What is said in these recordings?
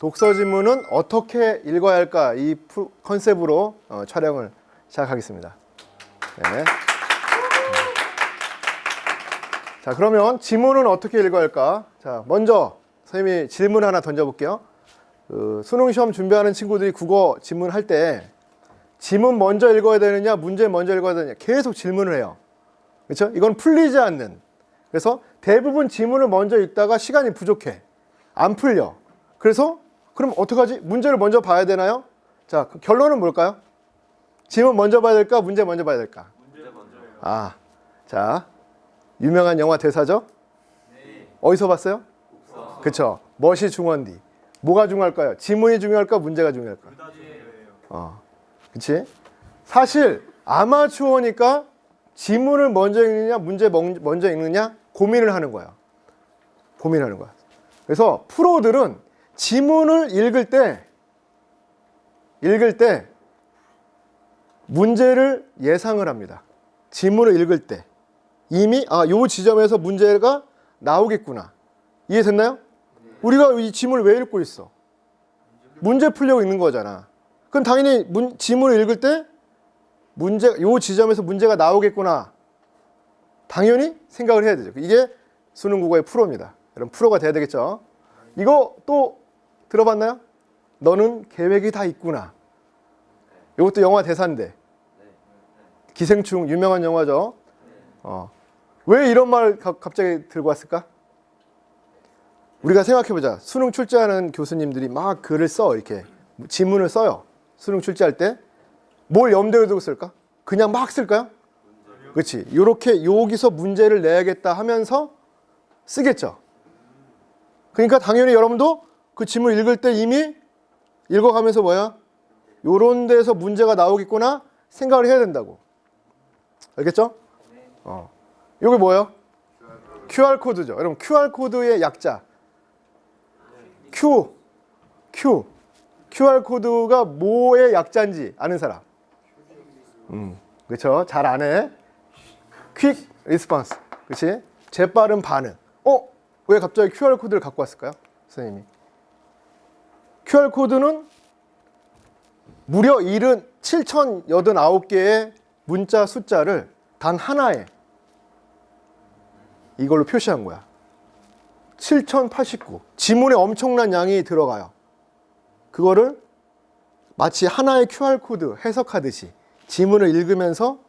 독서 지문은 어떻게 읽어야 할까? 이 컨셉으로 촬영을 시작하겠습니다. 네. 자, 그러면 지문은 어떻게 읽어야 할까? 자, 먼저 선생님이 질문 하나 던져볼게요. 수능 시험 준비하는 친구들이 국어 지문 할 때 지문 먼저 읽어야 되느냐, 문제 먼저 읽어야 되느냐 계속 질문을 해요. 그렇죠? 이건 풀리지 않는. 그래서 대부분 지문을 먼저 읽다가 시간이 부족해. 안 풀려. 그래서 그럼 어떡하지? 문제를 먼저 봐야 되나요? 자, 결론은 뭘까요? 지문 먼저 봐야 될까? 문제 먼저 봐야 될까? 문제 먼저요. 아, 자, 유명한 영화 대사죠? 네. 어디서 봤어요? 독서. 그쵸? 멋이 중원디. 뭐가 중요할까요? 지문이 중요할까? 문제가 중요할까? 둘다 중요해요. 그치? 사실 아마추어니까 지문을 먼저 읽느냐, 문제 먼저 읽느냐 고민을 하는 거야. 고민하는 거야. 그래서 프로들은 지문을 읽을 때 문제를 예상을 합니다. 지문을 읽을 때 이미 요 지점에서 문제가 나오겠구나. 이해됐나요? 우리가 이 지문을 왜 읽고 있어? 문제 풀려고 읽는 거잖아. 그럼 당연히 지문을 읽을 때 요 지점에서 문제가 나오겠구나. 당연히 생각을 해야 되죠. 이게 수능 국어의 프로입니다. 여러분 프로가 돼야 되겠죠. 이거 또 들어봤나요? 너는 계획이 다 있구나. 이것도 영화 대사인데. 기생충 유명한 영화죠. 왜 이런 말 갑자기 들고 왔을까? 우리가 생각해보자. 수능 출제하는 교수님들이 막 글을 써. 이렇게 지문을 써요. 수능 출제할 때. 뭘 염두에 두고 쓸까? 그냥 막 쓸까요? 그렇지. 이렇게 여기서 문제를 내야겠다 하면서 쓰겠죠. 그러니까 당연히 여러분도 그 지문 읽을 때 이미 읽어가면서 뭐야? 요런 데서 문제가 나오겠구나 생각을 해야 된다고. 알겠죠? 이게 뭐예요? QR코드죠. 여러분 QR코드의 약자. QR코드가 뭐의 약자인지 아는 사람? 그렇죠. 잘 아네. 퀵 리스폰스. 그렇지? 재빠른 반응. 왜 갑자기 QR코드를 갖고 왔을까요? 선생님이. QR코드는 무려 7089개의 문자 숫자를 단 하나에 이걸로 표시한 거야. 7089. 지문에 엄청난 양이 들어가요. 그거를 마치 하나의 QR코드 해석하듯이 지문을 읽으면서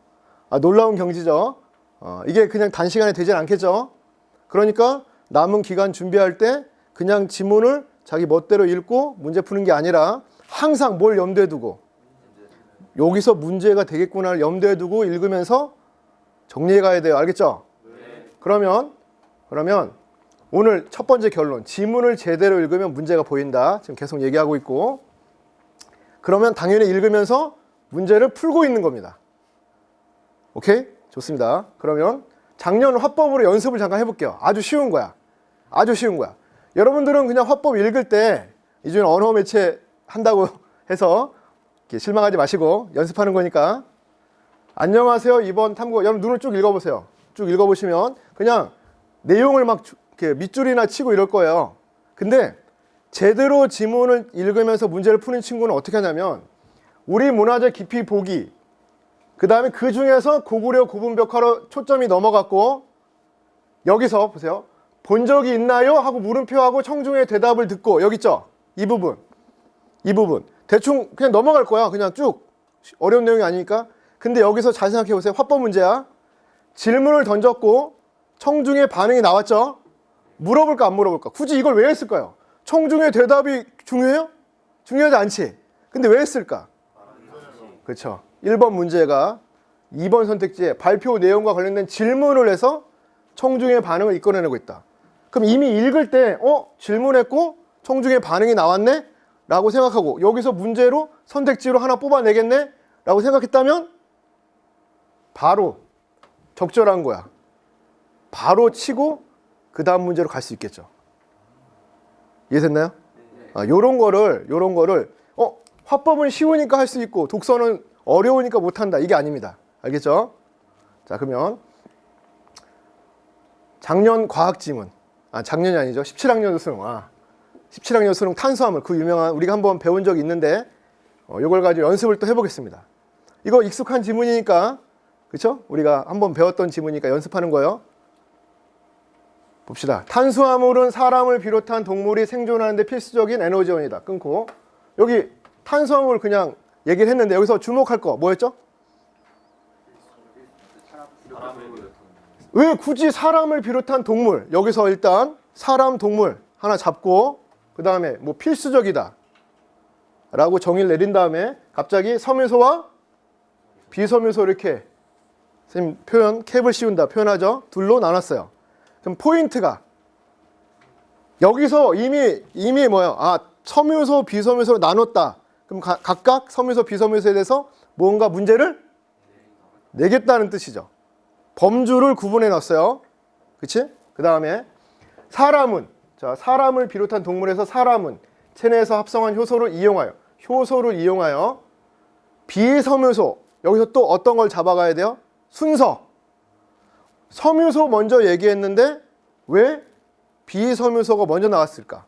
놀라운 경지죠. 이게 그냥 단시간에 되진 않겠죠. 그러니까 남은 기간 준비할 때 그냥 지문을 자기 멋대로 읽고 문제 푸는 게 아니라 항상 뭘 염두에 두고 여기서 문제가 되겠구나를 염두에 두고 읽으면서 정리해 가야 돼요. 알겠죠? 네. 그러면 오늘 첫 번째 결론. 지문을 제대로 읽으면 문제가 보인다. 지금 계속 얘기하고 있고. 그러면 당연히 읽으면서 문제를 풀고 있는 겁니다. 오케이? 좋습니다. 그러면 작년 화법으로 연습을 잠깐 해볼게요. 아주 쉬운 거야. 아주 쉬운 거야. 여러분들은 그냥 화법 읽을 때 이제 언어 매체 한다고 해서 이렇게 실망하지 마시고 연습하는 거니까. 안녕하세요. 이번 탐구. 여러분 눈을 쭉 읽어보세요. 쭉 읽어보시면 그냥 내용을 막 이렇게 밑줄이나 치고 이럴 거예요. 근데 제대로 지문을 읽으면서 문제를 푸는 친구는 어떻게 하냐면 우리 문화재 깊이 보기, 그 다음에 그 중에서 고구려 고분벽화로 초점이 넘어갔고 여기서 보세요. 본 적이 있나요? 하고 물음표하고 청중의 대답을 듣고 여기 있죠? 이 부분 대충 그냥 넘어갈 거야. 그냥 쭉 어려운 내용이 아니니까. 근데 여기서 잘 생각해 보세요. 화법 문제야. 질문을 던졌고 청중의 반응이 나왔죠? 물어볼까 안 물어볼까? 굳이 이걸 왜 했을까요? 청중의 대답이 중요해요? 중요하지 않지. 근데 왜 했을까? 그렇죠. 1번 문제가 2번 선택지에 발표 내용과 관련된 질문을 해서 청중의 반응을 이끌어내고 있다. 그럼 이미 읽을 때 질문했고 청중의 반응이 나왔네? 라고 생각하고 여기서 문제로 선택지로 하나 뽑아내겠네? 라고 생각했다면 바로 적절한 거야. 바로 치고 그 다음 문제로 갈 수 있겠죠. 이해됐나요? 요런 거를 화법은 쉬우니까 할 수 있고 독서는 어려우니까 못한다. 이게 아닙니다. 알겠죠? 자, 그러면 작년 과학 지문. 작년이 아니죠. 17학년 수능. 17학년 수능 탄수화물, 그 유명한 우리가 한번 배운 적이 있는데 이걸 가지고 연습을 또 해보겠습니다. 이거 익숙한 지문이니까, 그렇죠? 우리가 한번 배웠던 지문이니까 연습하는 거예요. 봅시다. 탄수화물은 사람을 비롯한 동물이 생존하는 데 필수적인 에너지원이다. 끊고 여기 탄수화물 그냥 얘기를 했는데 여기서 주목할 거 뭐였죠? 왜 굳이 사람을 비롯한 동물, 여기서 일단 사람, 동물 하나 잡고 그 다음에 뭐 필수적이다 라고 정의를 내린 다음에 갑자기 섬유소와 비섬유소 이렇게 선생님 표현, 캡을 씌운다 표현하죠. 둘로 나눴어요. 그럼 포인트가 여기서 이미 뭐예요? 아, 섬유소, 비섬유소로 나눴다. 그럼 각각 섬유소, 비섬유소에 대해서 뭔가 문제를 내겠다는 뜻이죠. 범주를 구분해 놨어요. 그치? 그 다음에 사람은, 자, 사람을 비롯한 동물에서 사람은 체내에서 합성한 효소를 이용하여 비섬유소, 여기서 또 어떤 걸 잡아가야 돼요? 순서. 섬유소 먼저 얘기했는데 왜 비섬유소가 먼저 나왔을까?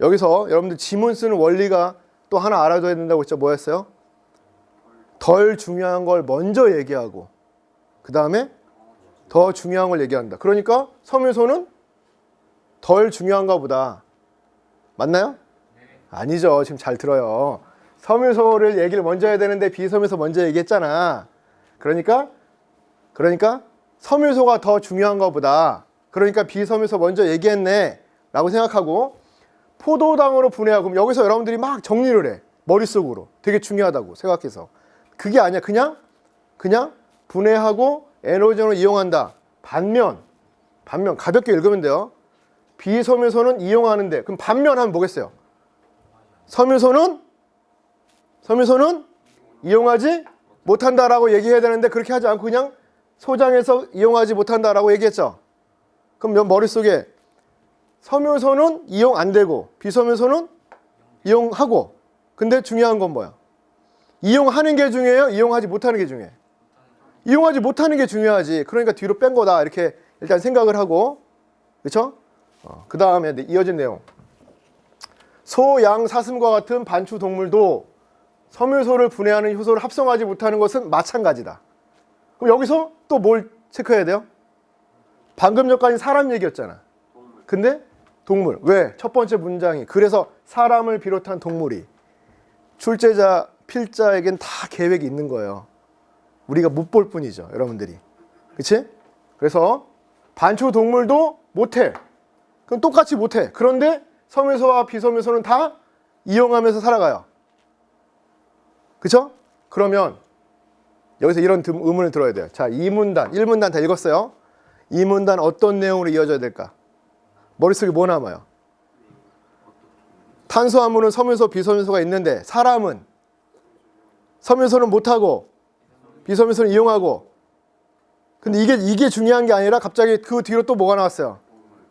여기서 여러분들 지문 쓰는 원리가 또 하나 알아둬야 된다고 했죠. 뭐였어요? 덜 중요한 걸 먼저 얘기하고 그 다음에 더 중요한 걸 얘기한다. 그러니까 섬유소는 덜 중요한가 보다. 맞나요? 아니죠. 지금 잘 들어요. 섬유소를 얘기를 먼저 해야 되는데 비섬유소 먼저 얘기했잖아. 그러니까 섬유소가 더 중요한가 보다. 그러니까 비섬유소 먼저 얘기했네 라고 생각하고 포도당으로 분해하고, 그럼 여기서 여러분들이 막 정리를 해. 머릿속으로. 되게 중요하다고 생각해서. 그게 아니야. 그냥 분해하고 에너지원을 이용한다. 반면 가볍게 읽으면 돼요. 비섬유소는 이용하는데, 그럼 반면 하면 뭐겠어요? 섬유소는 이용하지 못한다라고 얘기해야 되는데 그렇게 하지 않고 그냥 소장에서 이용하지 못한다라고 얘기했죠. 그럼 머릿속에 섬유소는 이용 안 되고 비섬유소는 이용하고, 근데 중요한 건 뭐야? 이용하는 게 중요해요? 이용하지 못하는 게 중요해? 이용하지 못하는 게 중요하지. 그러니까 뒤로 뺀 거다 이렇게 일단 생각을 하고, 그렇죠? 그 다음에 이어진 내용. 소, 양, 사슴과 같은 반추 동물도 섬유소를 분해하는 효소를 합성하지 못하는 것은 마찬가지다. 그럼 여기서 또 뭘 체크해야 돼요? 방금 전까지 사람 얘기였잖아. 근데 동물. 왜? 첫 번째 문장이 그래서 사람을 비롯한 동물이, 출제자, 필자에겐 다 계획이 있는 거예요. 우리가 못 볼 뿐이죠. 여러분들이. 그치? 그래서 반추 동물도 못해. 그럼 똑같이 못해. 그런데 섬유소와 비섬유소는 다 이용하면서 살아가요. 그쵸? 그러면 여기서 이런 의문을 들어야 돼요. 자, 2문단, 1문단 다 읽었어요. 2문단 어떤 내용으로 이어져야 될까? 머릿속에 뭐 남아요? 탄수화물은 섬유소, 비섬유소가 있는데 사람은 섬유소는 못하고 비섬유소는 이용하고, 근데 이게 중요한 게 아니라 갑자기 그 뒤로 또 뭐가 나왔어요?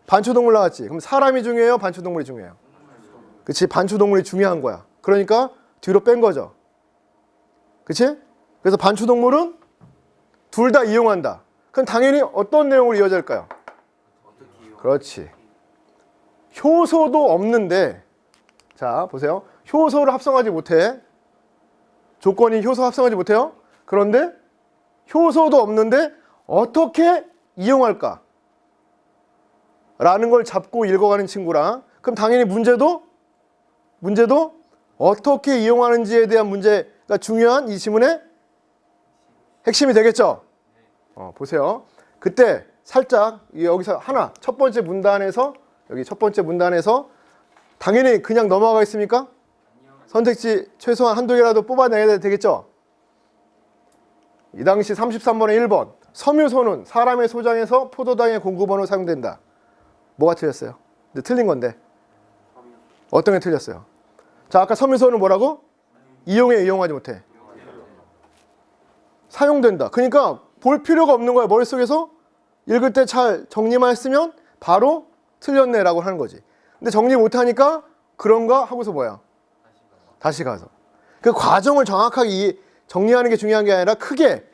반추동물 나왔지. 그럼 사람이 중요해요? 반추동물이 중요해요? 그치? 반추동물이 중요한 거야. 그러니까 뒤로 뺀 거죠. 그치? 그래서 반추동물은 둘 다 이용한다. 그럼 당연히 어떤 내용으로 이어질까요? 그렇지. 효소도 없는데, 자 보세요. 효소를 합성하지 못해. 조건이 효소 합성하지 못해요. 그런데 효소도 없는데 어떻게 이용할까? 라는 걸 잡고 읽어가는 친구랑, 그럼 당연히 문제도 어떻게 이용하는지에 대한 문제가 중요한 이 지문의 핵심이 되겠죠? 보세요. 그때 살짝 여기서 하나, 첫 번째 문단에서 당연히 그냥 넘어가겠습니까? 선택지 최소한 한두 개라도 뽑아내야 되겠죠? 이 당시 33번에 1번. 섬유소는 사람의 소장에서 포도당의 공급원으로 사용된다. 뭐가 틀렸어요? 근데 틀린 건데. 어떤 게 틀렸어요? 자, 아까 섬유소는 뭐라고? 이용하지 못해. 사용된다. 그러니까 볼 필요가 없는 거야. 머릿속에서 읽을 때 잘 정리만 했으면 바로 틀렸네라고 하는 거지. 근데 정리 못하니까 그런가 하고서 뭐야? 다시 가서. 그 과정을 정확하게 정리하는 게 중요한 게 아니라 크게.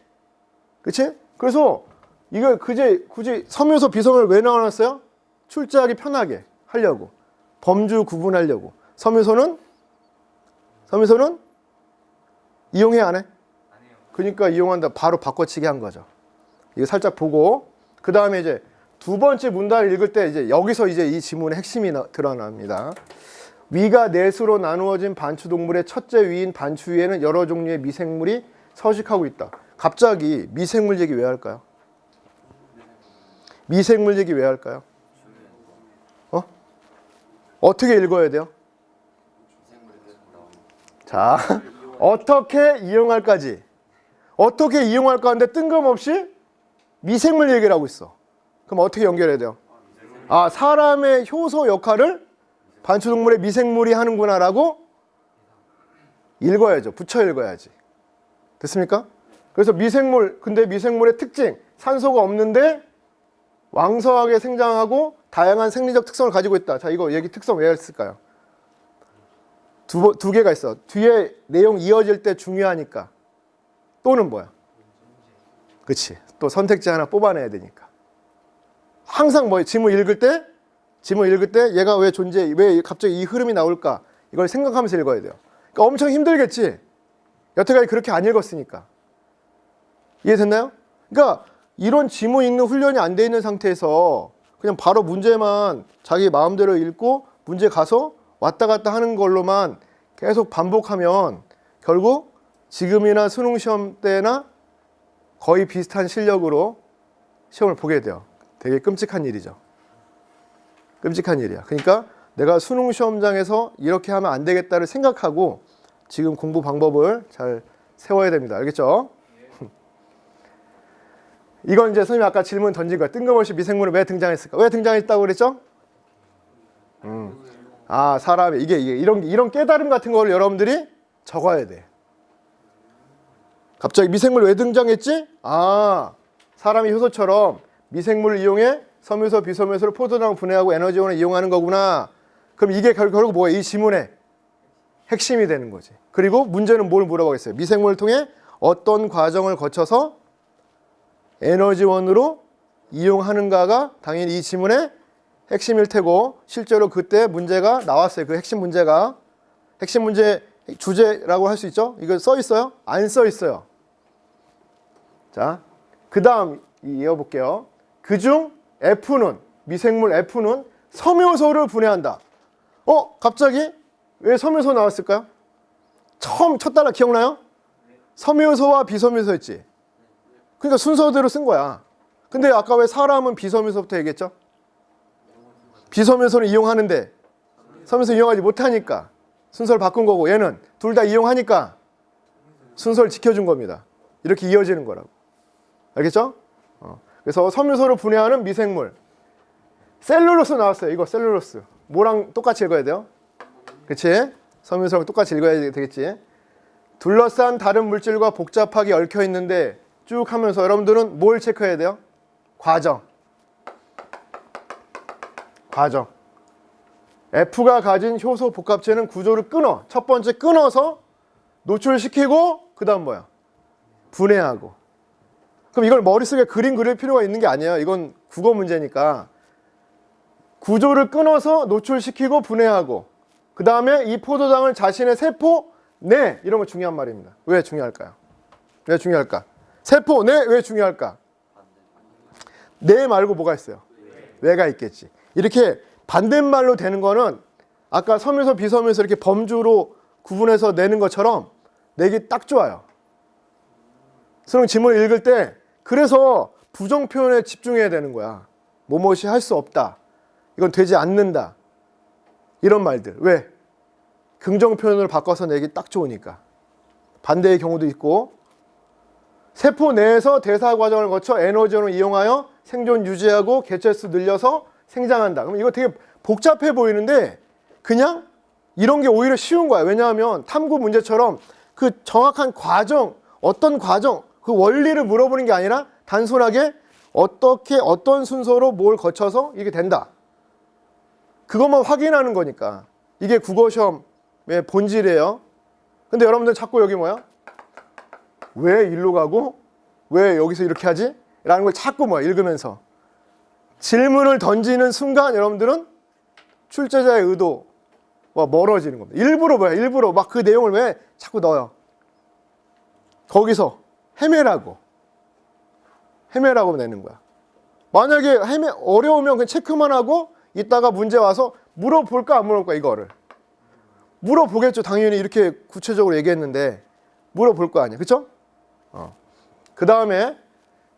그치? 그래서 이거 굳이 섬유소 비섬을 왜 나눠놨어요? 출제하기 편하게 하려고. 범주 구분하려고. 섬유소는 이용해 안 해? 그러니까 이용한다. 바로 바꿔치기 한 거죠. 이거 살짝 보고 그 다음에 이제 두 번째 문단을 읽을 때 이제 여기서 이제 이 지문의 핵심이 드러납니다. 위가 넷으로 나누어진 반추동물의 첫째 위인 반추 위에는 여러 종류의 미생물이 서식하고 있다. 갑자기 미생물 얘기 왜 할까요? 미생물 얘기 왜 할까요? 어떻게 읽어야 돼요? 자, 어떻게 이용할까지. 어떻게 이용할까 하는데 뜬금없이 미생물 얘기를 하고 있어. 그럼 어떻게 연결해야 돼요? 아, 사람의 효소 역할을 반추동물의 미생물이 하는구나라고 읽어야죠. 붙여 읽어야지. 됐습니까? 그래서 미생물, 근데 미생물의 특징, 산소가 없는데 왕성하게 생장하고 다양한 생리적 특성을 가지고 있다. 자, 이거 얘기 특성 왜 했을까요? 두 개가 있어. 뒤에 내용 이어질 때 중요하니까. 또는 뭐야? 그치. 또 선택지 하나 뽑아내야 되니까. 항상 뭐 지문 읽을 때 얘가 왜 왜 갑자기 이 흐름이 나올까? 이걸 생각하면서 읽어야 돼요. 그러니까 엄청 힘들겠지. 여태까지 그렇게 안 읽었으니까. 이해됐나요? 그러니까 이런 지문 읽는 훈련이 안 돼 있는 상태에서 그냥 바로 문제만 자기 마음대로 읽고 문제 가서 왔다 갔다 하는 걸로만 계속 반복하면 결국 지금이나 수능 시험 때나 거의 비슷한 실력으로 시험을 보게 돼요. 되게 끔찍한 일이죠. 끔찍한 일이야. 그러니까 내가 수능 시험장에서 이렇게 하면 안 되겠다를 생각하고 지금 공부 방법을 잘 세워야 됩니다. 알겠죠? 이건 이제 선생님이 아까 질문 던진 거야. 뜬금없이 미생물은 왜 등장했을까? 왜 등장했다고 그랬죠? 아, 사람의 이게 이런 깨달음 같은 거를 여러분들이 적어야 돼. 갑자기 미생물 왜 등장했지? 아, 사람이 효소처럼 미생물을 이용해 섬유소, 비섬유소를 포도당을 분해하고 에너지원을 이용하는 거구나. 그럼 이게 결국 뭐예요? 이 지문의 핵심이 되는 거지. 그리고 문제는 뭘 물어보겠어요? 미생물을 통해 어떤 과정을 거쳐서 에너지원으로 이용하는가가 당연히 이 지문의 핵심일 테고 실제로 그때 문제가 나왔어요. 그 핵심 문제가 핵심 문제 주제라고 할 수 있죠? 이거 써 있어요? 안 써 있어요. 자, 그 다음 이어볼게요. 그중 F는 미생물 F는 섬유소를 분해한다. 갑자기 왜 섬유소 나왔을까요? 처음 첫 단어 기억나요? 섬유소와 비섬유소였지. 그러니까 순서대로 쓴 거야. 근데 아까 왜 사람은 비섬유소부터 얘기했죠? 비섬유소는 이용하는데 섬유소 이용하지 못하니까 순서를 바꾼 거고 얘는 둘 다 이용하니까 순서를 지켜준 겁니다. 이렇게 이어지는 거라고. 알겠죠? 그래서 섬유소를 분해하는 미생물. 셀룰로스 나왔어요. 이거 셀룰로스. 뭐랑 똑같이 읽어야 돼요? 그치? 섬유소랑 똑같이 읽어야 되겠지. 둘러싼 다른 물질과 복잡하게 얽혀 있는데 쭉 하면서 여러분들은 뭘 체크해야 돼요? 과정. F가 가진 효소 복합체는 구조를 끊어. 첫 번째 끊어서 노출시키고 그 다음 뭐야? 분해하고. 그럼 이걸 머릿속에 그림 그릴 필요가 있는 게 아니에요. 이건 국어 문제니까. 구조를 끊어서 노출시키고 분해하고 그 다음에 이 포도당을 자신의 세포 내 이런 거 중요한 말입니다. 왜 중요할까요? 왜 중요할까? 세포 내 왜 중요할까? 내 말고 뭐가 있어요? 왜가 있겠지. 이렇게 반대말로 되는 거는 아까 섬유소 비섬유소 이렇게 범주로 구분해서 내는 것처럼 내기 딱 좋아요. 수능 지문을 읽을 때 그래서 부정 표현에 집중해야 되는 거야. 뭐뭇이 할 수 없다. 이건 되지 않는다. 이런 말들. 왜? 긍정 표현으로 바꿔서 내기 딱 좋으니까. 반대의 경우도 있고 세포 내에서 대사 과정을 거쳐 에너지원을 이용하여 생존 유지하고 개체수 늘려서 생장한다. 그럼 이거 되게 복잡해 보이는데 그냥 이런 게 오히려 쉬운 거야. 왜냐하면 탐구 문제처럼 그 정확한 과정, 어떤 과정, 그 원리를 물어보는 게 아니라 단순하게 어떻게 어떤 순서로 뭘 거쳐서 이게 된다. 그것만 확인하는 거니까. 이게 국어시험의 본질이에요. 근데 여러분들 자꾸 여기 뭐야? 왜 일로 가고 왜 여기서 이렇게 하지? 라는 걸 자꾸 읽으면서 질문을 던지는 순간 여러분들은 출제자의 의도와 멀어지는 겁니다. 일부러 뭐야? 일부러 막 그 내용을 왜 자꾸 넣어요? 거기서 헤매라고 내는 거야. 만약에 어려우면 그냥 체크만 하고 이따가 문제 와서 물어볼까 안 물어볼까 이거를 물어보겠죠. 당연히 이렇게 구체적으로 얘기했는데 물어볼 거 아니야. 그쵸? 그 다음에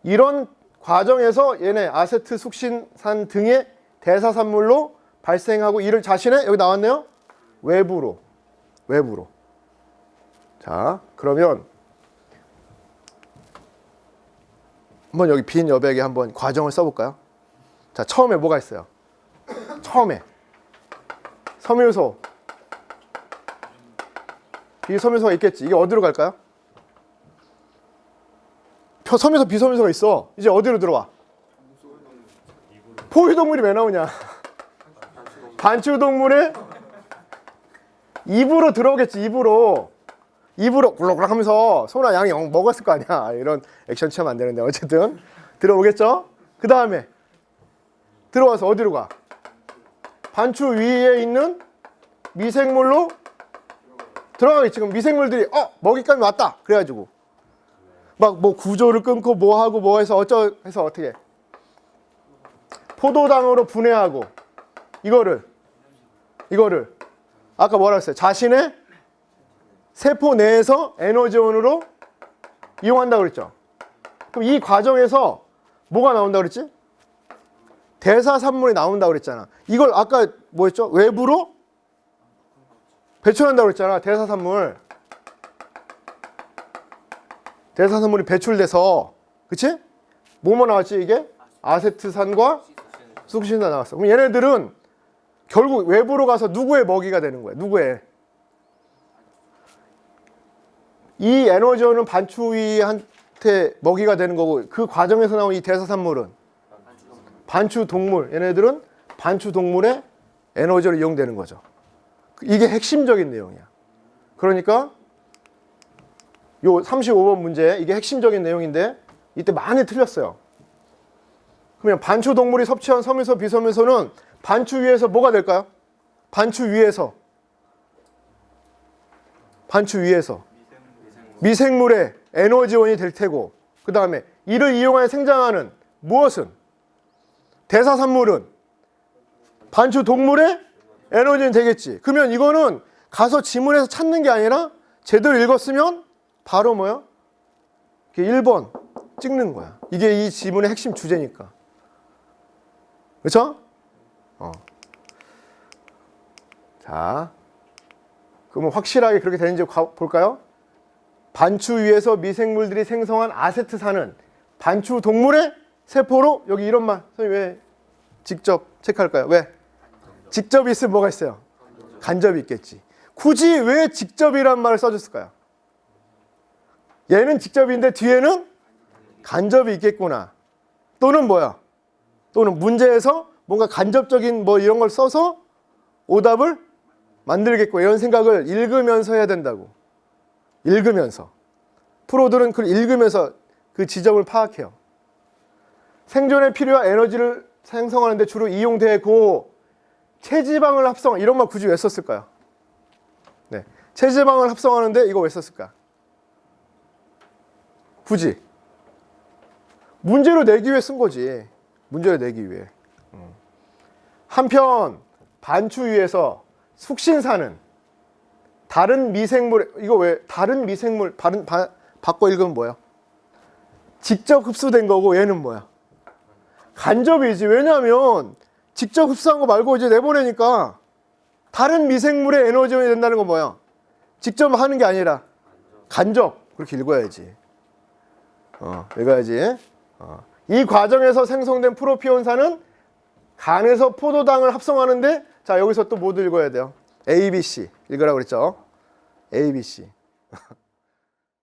이런 과정에서 얘네 아세트 숙신산 등의 대사산물로 발생하고 이를 자신의 여기 나왔네요. 외부로. 자, 그러면 한번 여기 빈 여백에 한번 과정을 써볼까요? 자, 처음에 뭐가 있어요? 처음에 섬유소, 비섬유소가 있겠지. 이게 어디로 갈까요? 섬유소, 비섬유소가 있어. 이제 어디로 들어와? 포유동물이 왜 나오냐? 반추동물의 입으로 들어오겠지. 입으로 꿀럭꿀럭 하면서 소나 양이 먹었을 거 아니야. 이런 액션 취하면 안 되는데 어쨌든 들어오겠죠. 그 다음에 들어와서 어디로 가? 반추 위에 있는 미생물로 들어가겠지. 그럼 미생물들이 먹잇감이 왔다 그래가지고 막 뭐 구조를 끊고 뭐 하고 뭐 해서 해서 어떻게 포도당으로 분해하고 이거를 아까 뭐라 했어요? 자신의 세포 내에서 에너지원으로 이용한다고 그랬죠. 그럼 이 과정에서 뭐가 나온다고 그랬지? 대사산물이 나온다고 그랬잖아. 이걸 아까 뭐였죠? 외부로 배출한다고 그랬잖아. 대사산물이 배출돼서, 그치? 뭐뭐 나왔지 이게? 아세트산과 숙신산 나왔어. 그럼 얘네들은 결국 외부로 가서 누구의 먹이가 되는 거야? 누구의? 이 에너지원은 반추위한테 먹이가 되는 거고 그 과정에서 나온 이 대사산물은 반추동물. 얘네들은 반추동물의 에너지로 이용되는 거죠. 이게 핵심적인 내용이야. 그러니까 요 35번 문제 이게 핵심적인 내용인데 이때 많이 틀렸어요. 그러면 반추동물이 섭취한 섬유소, 비섬유소는 반추 위에서 뭐가 될까요? 반추 위에서 미생물의 에너지원이 될 테고 그 다음에 이를 이용하여 생장하는 무엇은? 대사산물은 반추동물의 에너지는 되겠지. 그러면 이거는 가서 지문에서 찾는 게 아니라 제대로 읽었으면 바로 뭐야? 1번 찍는 거야. 이게 이 지문의 핵심 주제니까. 그렇죠? 자, 그러면 확실하게 그렇게 되는지 볼까요? 반추 위에서 미생물들이 생성한 아세트산은 반추 동물의 세포로 여기 이런 말 선생님 왜 직접 체크할까요? 왜? 직접이 있으면 뭐가 있어요? 간접이 있겠지. 굳이 왜 직접이란 말을 써줬을까요? 얘는 직접인데 뒤에는 간접이 있겠구나. 또는 뭐야? 또는 문제에서 뭔가 간접적인 뭐 이런 걸 써서 오답을 만들겠고 이런 생각을 읽으면서 해야 된다고. 읽으면서. 프로들은 그걸 읽으면서 그 지점을 파악해요. 생존에 필요한 에너지를 생성하는 데 주로 이용되고 체지방을 합성 이런 말 굳이 왜 썼을까요? 네. 체지방을 합성하는데 이거 왜 썼을까? 굳이 문제로 내기 위해 쓴 거지. 문제로 내기 위해. 한편 반추 위에서 숙신산은 다른 미생물 이거 왜 다른 미생물 바꿔 읽으면 뭐야? 직접 흡수된 거고 얘는 뭐야? 간접이지. 왜냐하면 직접 흡수한 거 말고 이제 내보내니까 다른 미생물의 에너지원이 된다는 건 뭐야? 직접 하는 게 아니라 간접. 그렇게 읽어야지. 읽어야지. 이 과정에서 생성된 프로피온산은 간에서 포도당을 합성하는데 자 여기서 또 모두 읽어야 돼요. A, B, C 읽으라고 그랬죠. A, B, C